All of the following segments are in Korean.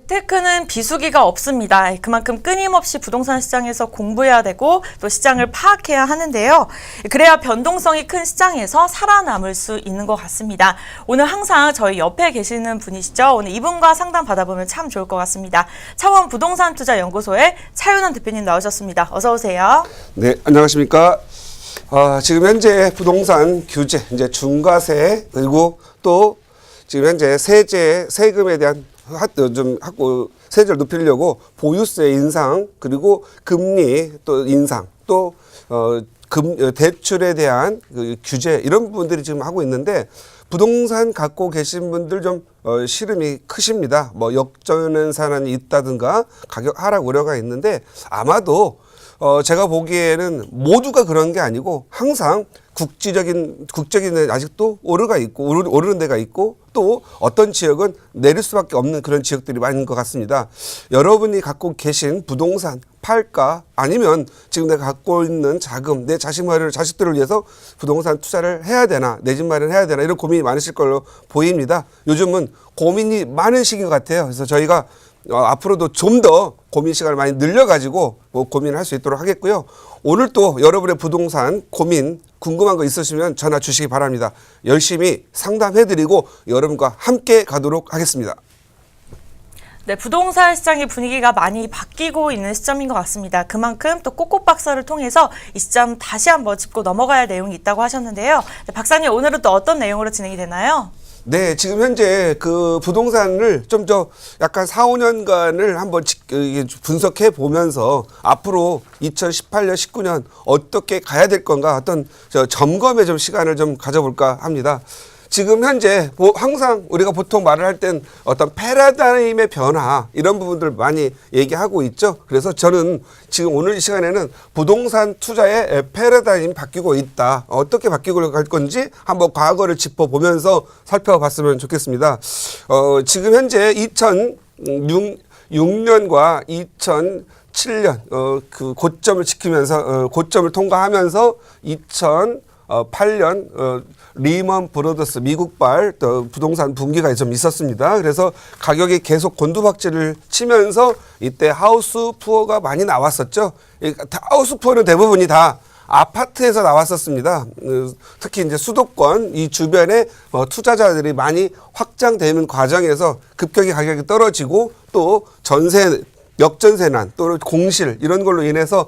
재테크는 비수기가 없습니다. 그만큼 끊임없이 부동산 시장에서 공부해야 되고 또 시장을 파악해야 하는데요. 그래야 변동성이 큰 시장에서 살아남을 수 있는 것 같습니다. 오늘 항상 저희 옆에 계시는 분이시죠. 오늘 이분과 상담 받아보면 참 좋을 것 같습니다. 차원 부동산 투자 연구소의 차윤원 대표님 나오셨습니다. 어서 오세요. 네, 안녕하십니까. 지금 현재 부동산 규제, 이제 중과세, 그리고 또 지금 현재 세금에 대한 세제를 높이려고 보유세 인상, 그리고 금리 또 인상, 또 대출에 대한 그 규제, 이런 부분들이 지금 하고 있는데, 부동산 갖고 계신 분들 좀 시름이 크십니다. 뭐 역전의 산안이 있다든가 가격 하락 우려가 있는데, 아마도 제가 보기에는 모두가 그런 게 아니고 항상 국적인 아직도 오르는 데가 있고, 또 어떤 지역은 내릴 수밖에 없는 그런 지역들이 많은 것 같습니다. 여러분이 갖고 계신 부동산 팔까, 아니면 지금 내가 갖고 있는 자금, 내 자식들을 위해서 부동산 투자를 해야 되나, 내 집 마련해야 되나, 이런 고민이 많으실 걸로 보입니다. 요즘은 고민이 많은 시기인 것 같아요. 그래서 저희가 앞으로도 좀 더 고민 시간을 많이 늘려가지고 고민을 할 수 있도록 하겠고요. 오늘 또 여러분의 부동산 고민 궁금한 거 있으시면 전화 주시기 바랍니다. 열심히 상담해드리고 여러분과 함께 가도록 하겠습니다. 네, 부동산 시장의 분위기가 많이 바뀌고 있는 시점인 것 같습니다. 그만큼 또 꼬꼬박사를 통해서 이 시점 다시 한번 짚고 넘어가야 할 내용이 있다고 하셨는데요. 네, 박사님, 오늘은 또 어떤 내용으로 진행이 되나요? 네, 지금 현재 그 부동산을 좀 약간 4, 5년간을 한번 분석해 보면서 앞으로 2018년, 19년 어떻게 가야 될 건가, 어떤 점검의 시간을 좀 가져볼까 합니다. 지금 현재 항상 우리가 보통 말을 할 땐 어떤 패러다임의 변화, 이런 부분들 많이 얘기하고 있죠. 그래서 저는 지금 오늘 이 시간에는 부동산 투자의 패러다임이 바뀌고 있다. 어떻게 바뀌고 갈 건지 한번 과거를 짚어보면서 살펴봤으면 좋겠습니다. 지금 현재 2006년과 2007년 그 고점을 지키면서 고점을 통과하면서 2008년 리먼 브러더스 미국발 부동산 붕괴가 좀 있었습니다. 그래서 가격이 계속 곤두박질을 치면서 이때 하우스 푸어가 많이 나왔었죠. 하우스 푸어는 대부분이 다 아파트에서 나왔었습니다. 특히 이제 수도권 이 주변에 투자자들이 많이 확장되는 과정에서 급격히 가격이 떨어지고, 또 역전세난, 또 공실, 이런 걸로 인해서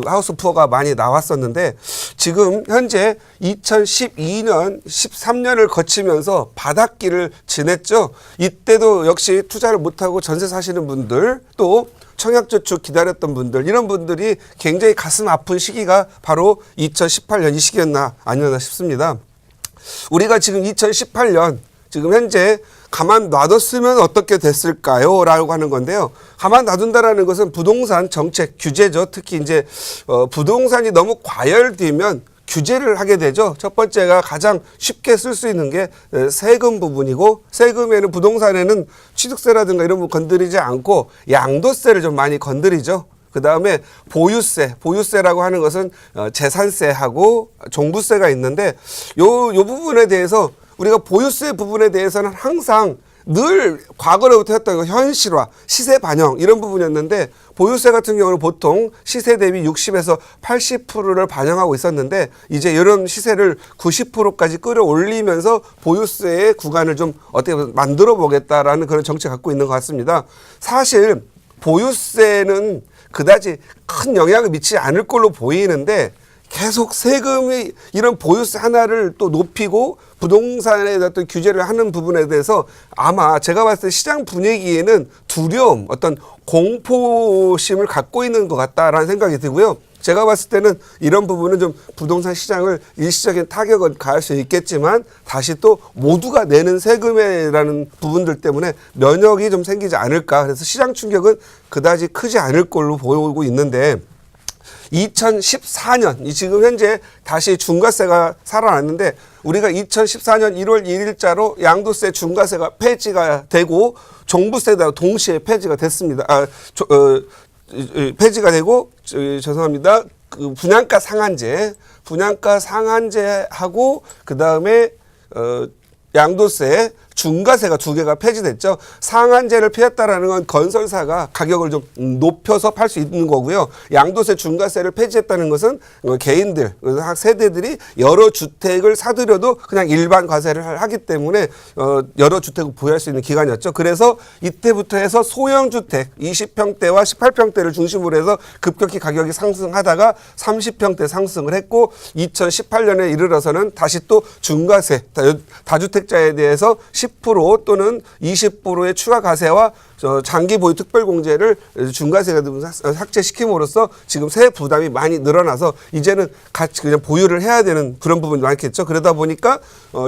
하우스 푸어가 많이 나왔었는데, 지금 현재 2012년, 13년을 거치면서 바닥길을 지냈죠. 이때도 역시 투자를 못하고 전세 사시는 분들, 또 청약저축 기다렸던 분들, 이런 분들이 굉장히 가슴 아픈 시기가 바로 2018년 이 시기였나 아니었나 싶습니다. 우리가 지금 2018년 지금 현재 가만 놔뒀으면 어떻게 됐을까요? 라고 하는 건데요. 가만 놔둔다라는 것은 부동산 정책 규제죠. 특히 이제 부동산이 너무 과열되면 규제를 하게 되죠. 첫 번째가 가장 쉽게 쓸 수 있는 게 세금 부분이고, 세금에는 부동산에는 취득세라든가 이런 부분 건드리지 않고 양도세를 좀 많이 건드리죠. 그 다음에 보유세라고 하는 것은 재산세하고 종부세가 있는데, 요 부분에 대해서 우리가 보유세 부분에 대해서는 항상 늘 과거로부터 했던 현실화, 시세 반영, 이런 부분이었는데, 보유세 같은 경우는 보통 시세 대비 60에서 80%를 반영하고 있었는데, 이제 이런 시세를 90%까지 끌어올리면서 보유세의 구간을 좀 어떻게 만들어 보겠다라는 그런 정책 갖고 있는 것 같습니다. 사실 보유세는 그다지 큰 영향을 미치지 않을 걸로 보이는데, 계속 세금이 이런 보유세 하나를 또 높이고 부동산에 대한 규제를 하는 부분에 대해서 아마 제가 봤을 때 시장 분위기에는 두려움, 어떤 공포심을 갖고 있는 것 같다라는 생각이 들고요. 제가 봤을 때는 이런 부분은 좀 부동산 시장을 일시적인 타격을 가할 수 있겠지만, 다시 또 모두가 내는 세금이라는 부분들 때문에 면역이 좀 생기지 않을까. 그래서 시장 충격은 그다지 크지 않을 걸로 보이고 있는데, 2014년, 지금 현재 다시 중과세가 살아났는데, 우리가 2014년 1월 1일자로 양도세 중과세가 폐지가 되고 종부세도 동시에 폐지가 됐습니다. 폐지가 되고, 죄송합니다. 그 분양가 상한제하고, 그 다음에 양도세 중과세가 2개가 폐지됐죠. 상한제를 폐했다라는 건 건설사가 가격을 좀 높여서 팔 수 있는 거고요. 양도세 중과세를 폐지했다는 것은 개인들, 세대들이 여러 주택을 사들여도 그냥 일반 과세를 하기 때문에 여러 주택을 보유할 수 있는 기간이었죠. 그래서 이때부터 해서 소형 주택 20평대와 18평대를 중심으로 해서 급격히 가격이 상승하다가 30평대 상승을 했고 2018년에 이르러서는 다시 또 중과세, 다주택자에 대해서 10% 또는 20%의 추가 과세와 장기 보유 특별공제를 중과세가 삭제시킴으로써 지금 세 부담이 많이 늘어나서 이제는 같이 그냥 보유를 해야 되는 그런 부분이 많겠죠. 그러다 보니까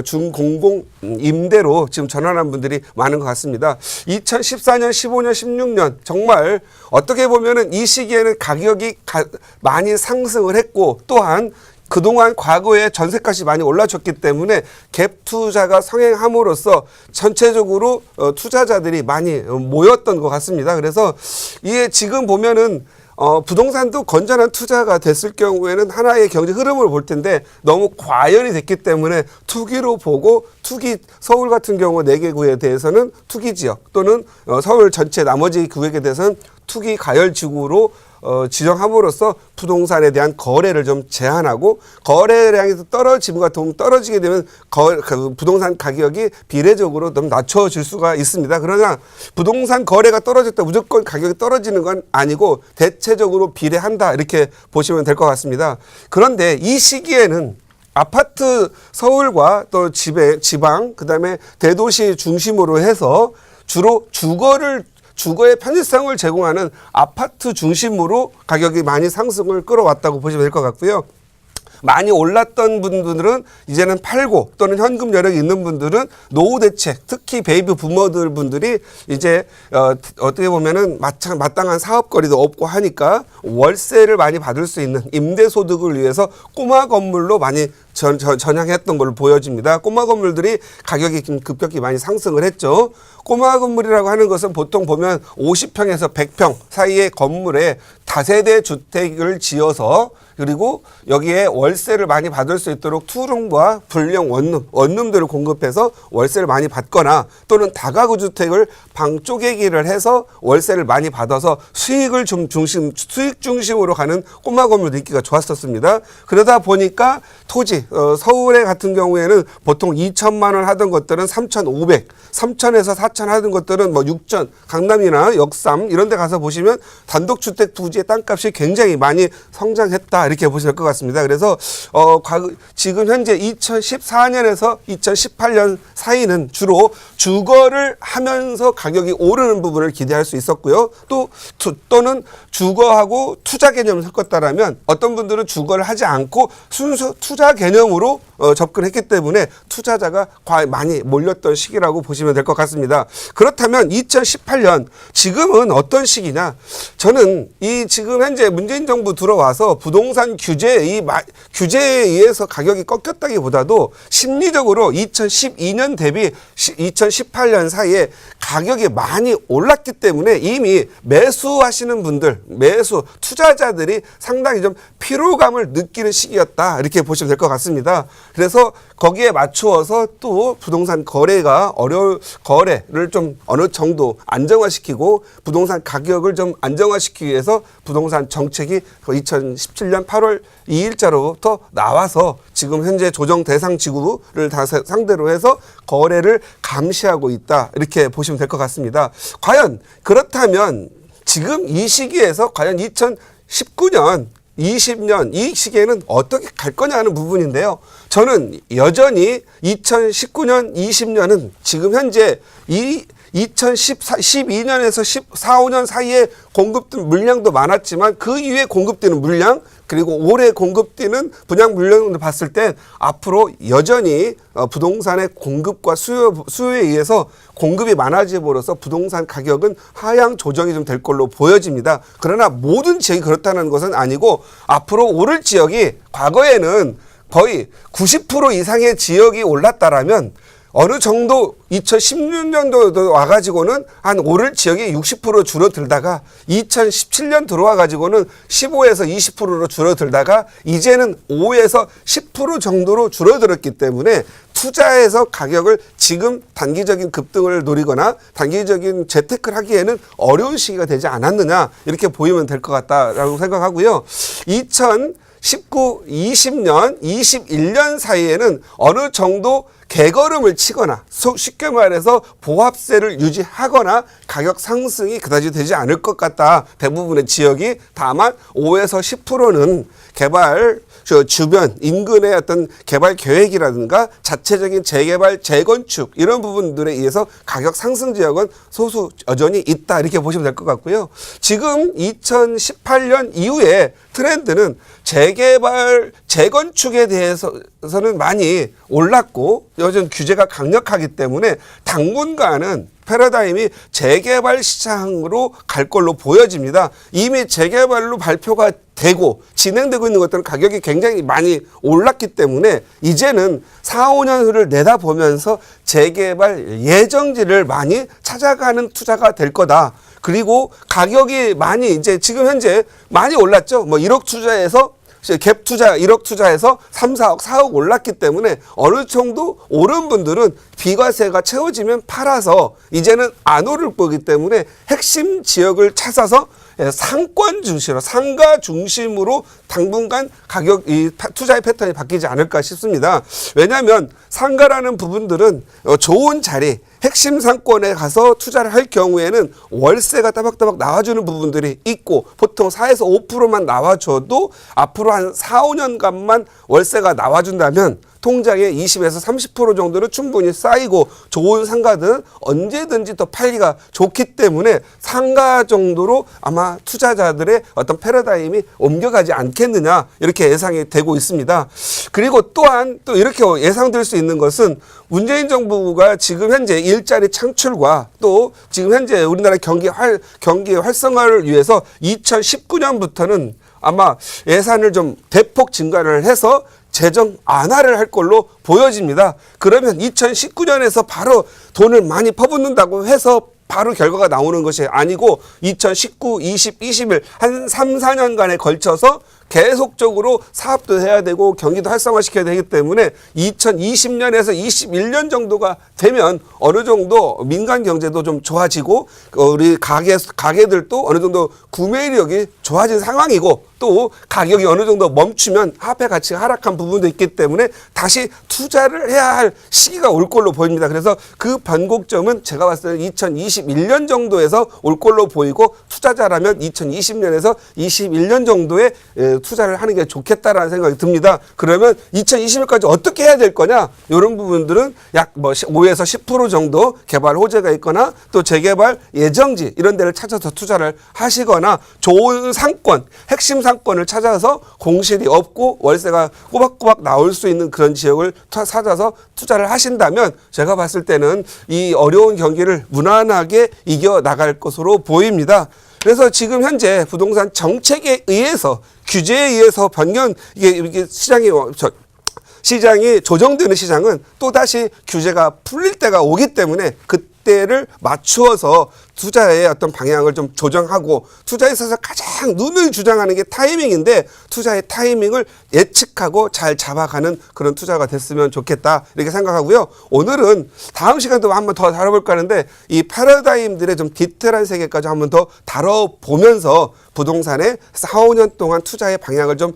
중공공 임대로 지금 전환한 분들이 많은 것 같습니다. 2014년, 15년, 16년 정말 어떻게 보면은 이 시기에는 가격이 많이 상승을 했고 또한 그동안 과거에 전세값이 많이 올라졌기 때문에 갭 투자가 성행함으로써 전체적으로 투자자들이 많이 모였던 것 같습니다. 그래서 이게 지금 보면은 부동산도 건전한 투자가 됐을 경우에는 하나의 경제 흐름을 볼 텐데 너무 과열이 됐기 때문에 투기로 보고 서울 같은 경우 4개 구에 대해서는 투기 지역 또는 서울 전체 나머지 구역에 대해서는 투기 가열 지구로 지정함으로써 부동산에 대한 거래를 좀 제한하고 거래량이 떨어지게 되면 부동산 가격이 비례적으로 좀 낮춰질 수가 있습니다. 그러나 부동산 거래가 떨어졌다 무조건 가격이 떨어지는 건 아니고 대체적으로 비례한다 이렇게 보시면 될 것 같습니다. 그런데 이 시기에는 아파트 서울과 또 지방 그다음에 대도시 중심으로 해서 주로 주거의 편의성을 제공하는 아파트 중심으로 가격이 많이 상승을 끌어왔다고 보시면 될 것 같고요. 많이 올랐던 분들은 이제는 팔고 또는 현금 여력이 있는 분들은 노후 대책, 특히 베이비 부모들 분들이 이제 어떻게 보면은 마땅한 사업거리도 없고 하니까 월세를 많이 받을 수 있는 임대 소득을 위해서 꼬마 건물로 많이 전향했던 걸로 보여집니다. 꼬마 건물들이 가격이 급격히 많이 상승을 했죠. 꼬마 건물이라고 하는 것은 보통 보면 50평에서 100평 사이의 건물에 다세대 주택을 지어서 그리고 여기에 월세를 많이 받을 수 있도록 투룸과 불량 원룸들을 공급해서 월세를 많이 받거나 또는 다가구 주택을 방 쪼개기를 해서 월세를 많이 받아서 수익 중심으로 가는 꼬마 건물 인기가 좋았었습니다. 그러다 보니까 토지 서울에 같은 경우에는 보통 2천만 원 하던 것들은 3,500, 3천에서 4천 하던 것들은 뭐 6천, 강남이나 역삼 이런 데 가서 보시면 단독주택 부지의 땅값이 굉장히 많이 성장했다 이렇게 보시면 될 것 같습니다. 그래서 지금 현재 2014년에서 2018년 사이는 주로 주거를 하면서 가격이 오르는 부분을 기대할 수 있었고요. 또는 주거하고 투자 개념을 섞었다라면 어떤 분들은 주거를 하지 않고 순수 투자 개념으로 접근했기 때문에 투자자가 많이 몰렸던 시기라고 보시면 될 것 같습니다. 그렇다면 2018년 지금은 어떤 시기냐? 저는 지금 현재 문재인 정부 들어와서 부동산 규제에 의해서 가격이 꺾였다기보다도 심리적으로 2012년 대비 2018년 사이에 가격이 많이 올랐기 때문에 이미 매수하시는 분들, 투자자들이 상당히 좀 피로감을 느끼는 시기였다 이렇게 보시면 될 것 같습니다. 그래서 거기에 맞추어서 또 부동산 거래를 좀 어느 정도 안정화시키고 부동산 가격을 좀 안정화시키기 위해서 부동산 정책이 2017년 8월 2일자로부터 나와서 지금 현재 조정 대상 지구를 다 상대로 해서 거래를 감시하고 있다 이렇게 보시면 될 것 같습니다. 과연 그렇다면 지금 이 시기에서 과연 2019년 20년 이 시기에는 어떻게 갈 거냐 하는 부분인데요. 저는 여전히 2019년 20년은 지금 현재 2012년에서 14, 15년 사이에 공급된 물량도 많았지만 그 이후에 공급되는 물량 그리고 올해 공급되는 분양 물량을 봤을 때 앞으로 여전히 부동산의 공급과 수요에 의해서 공급이 많아짐으로써 부동산 가격은 하향 조정이 좀 될 걸로 보여집니다. 그러나 모든 지역이 그렇다는 것은 아니고 앞으로 오를 지역이 과거에는 거의 90% 이상의 지역이 올랐다라면 어느 정도 2016년도 와가지고는 한 오를 지역이 60% 줄어들다가 2017년 들어와가지고는 15에서 20%로 줄어들다가 이제는 5에서 10% 정도로 줄어들었기 때문에 투자해서 가격을 지금 단기적인 급등을 노리거나 단기적인 재테크를 하기에는 어려운 시기가 되지 않았느냐 이렇게 보이면 될 것 같다라고 생각하고요. 2019, 20년, 21년 사이에는 어느 정도 개걸음을 치거나 쉽게 말해서 보합세를 유지하거나 가격 상승이 그다지 되지 않을 것 같다. 대부분의 지역이 다만 5에서 10%는 개발 주변 인근의 어떤 개발 계획이라든가 자체적인 재개발, 재건축 이런 부분들에 의해서 가격 상승 지역은 소수 여전히 있다 이렇게 보시면 될 것 같고요. 지금 2018년 이후에 트렌드는 재개발, 재건축에 대해서는 많이 올랐고 요즘 규제가 강력하기 때문에 당분간은 패러다임이 재개발 시장으로 갈 걸로 보여집니다. 이미 재개발로 발표가 되고 진행되고 있는 것들은 가격이 굉장히 많이 올랐기 때문에 이제는 4, 5년 후를 내다보면서 재개발 예정지를 많이 찾아가는 투자가 될 거다. 그리고 가격이 많이 이제 지금 현재 많이 올랐죠. 뭐 1억 투자해서 갭 투자 1억 투자해서 3, 4억, 4억 올랐기 때문에 어느 정도 오른 분들은 비과세가 채워지면 팔아서 이제는 안 오를 거기 때문에 핵심 지역을 찾아서 상권 중심으로 상가 중심으로 당분간 가격 이 투자의 패턴이 바뀌지 않을까 싶습니다. 왜냐하면 상가라는 부분들은 좋은 자리 핵심 상권에 가서 투자를 할 경우에는 월세가 따박따박 나와주는 부분들이 있고 보통 4에서 5%만 나와줘도 앞으로 한 4, 5년간만 월세가 나와준다면 통장에 20에서 30% 정도는 충분히 쌓이고 좋은 상가들은 언제든지 더 팔기가 좋기 때문에 상가 정도로 아마 투자자들의 어떤 패러다임이 옮겨가지 않겠느냐 이렇게 예상이 되고 있습니다. 그리고 또한 또 이렇게 예상될 수 있는 것은 문재인 정부가 지금 현재 일자리 창출과 또 지금 현재 우리나라 경기 활성화를 위해서 2019년부터는 아마 예산을 좀 대폭 증가를 해서 재정 안화를 할 걸로 보여집니다. 그러면 2019년에서 바로 돈을 많이 퍼붓는다고 해서 바로 결과가 나오는 것이 아니고 2019, 20, 21 한 3, 4년간에 걸쳐서 계속적으로 사업도 해야 되고 경기도 활성화시켜야 되기 때문에 2020년에서 21년 정도가 되면 어느 정도 민간 경제도 좀 좋아지고 우리 가게들도 어느 정도 구매력이 좋아진 상황이고 또 가격이 어느 정도 멈추면 화폐 가치가 하락한 부분도 있기 때문에 다시 투자를 해야 할 시기가 올 걸로 보입니다. 그래서 그 변곡점은 제가 봤을 때 2021년 정도에서 올 걸로 보이고 투자자라면 2020년에서 21년 정도에 투자를 하는 게 좋겠다라는 생각이 듭니다. 그러면 2020년까지 어떻게 해야 될 거냐? 이런 부분들은 약 뭐 5에서 10% 정도 개발 호재가 있거나 또 재개발 예정지 이런 데를 찾아서 투자를 하시거나 좋은 상권, 핵심 상권을 찾아서 공실이 없고 월세가 꼬박꼬박 나올 수 있는 그런 지역을 찾아서 투자를 하신다면 제가 봤을 때는 이 어려운 경기를 무난하게 이겨 나갈 것으로 보입니다. 그래서 지금 현재 부동산 정책에 의해서 규제에 의해서 이게 시장이 조정되는 시장은 또다시 규제가 풀릴 때가 오기 때문에 그때를 맞추어서 투자의 어떤 방향을 좀 조정하고 투자에 있어서 가장 눈을 주장하는 게 타이밍인데 투자의 타이밍을 예측하고 잘 잡아가는 그런 투자가 됐으면 좋겠다 이렇게 생각하고요. 오늘은 다음 시간도 한번 더 다뤄볼까 하는데 이 패러다임들의 좀 디테일한 세계까지 한번 더 다뤄보면서 부동산에 4, 5년 동안 투자의 방향을 좀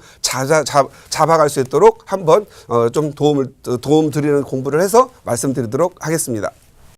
잡아갈 수 있도록 한번 좀 도움 드리는 공부를 해서 말씀드리도록 하겠습니다.